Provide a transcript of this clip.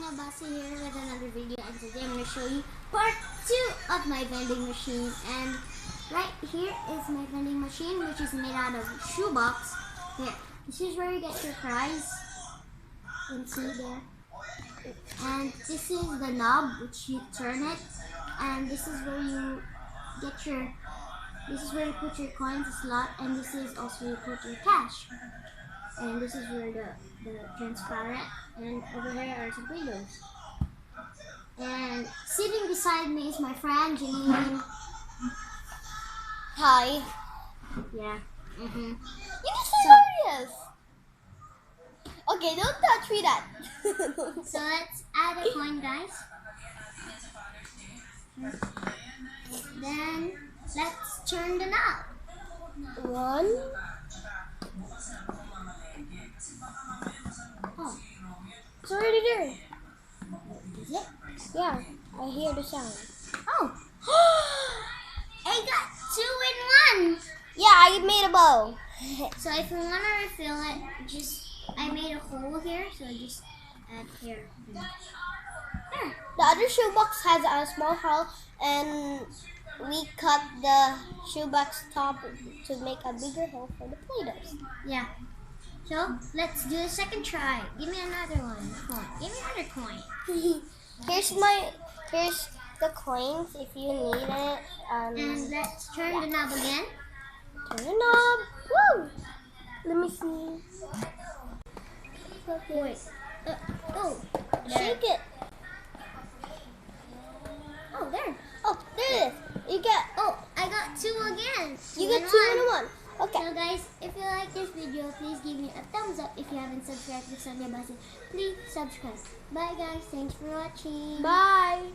Sonia Basi here with another video, and today I'm going to show you part 2 of my vending machine. And right here is my vending machine, which is made out of shoebox. Here, this is where you get your fries. You can see there. And this is the knob, which you turn it. And this is where you get your, this is where you put your coins, the slot, and this is also where you put your cash. And this is where the transparent, and over here are some windows. And sitting beside me is my friend Janine. Hi. Yeah. You're serious. Okay, don't touch me that. So let's add a coin, guys. Then let's turn the knob. One. Oh, It's already there. is it? Yeah, I hear the sound. Oh, I got 2 in 1. Yeah, I made a bow. So if we want to refill it, I made a hole here, so just add here. There. The other shoebox has a small hole, and we cut the shoebox top to make a bigger hole for the Play-Dohs. Yeah. So let's do a second try. Give me another one. Coin. Give me another coin. Here's the coins if you need it. And let's turn the knob again. Turn the knob. Woo! Let me see. Wait. Oh. Shake it. Oh, there. Oh, there it is. You get. Oh, I got 2 again. You get 2 in 1. Okay. So guys, if you like this video, please give me a thumbs up. If you haven't subscribed to Sonia Basi, please subscribe. Bye guys. Thanks for watching. Bye.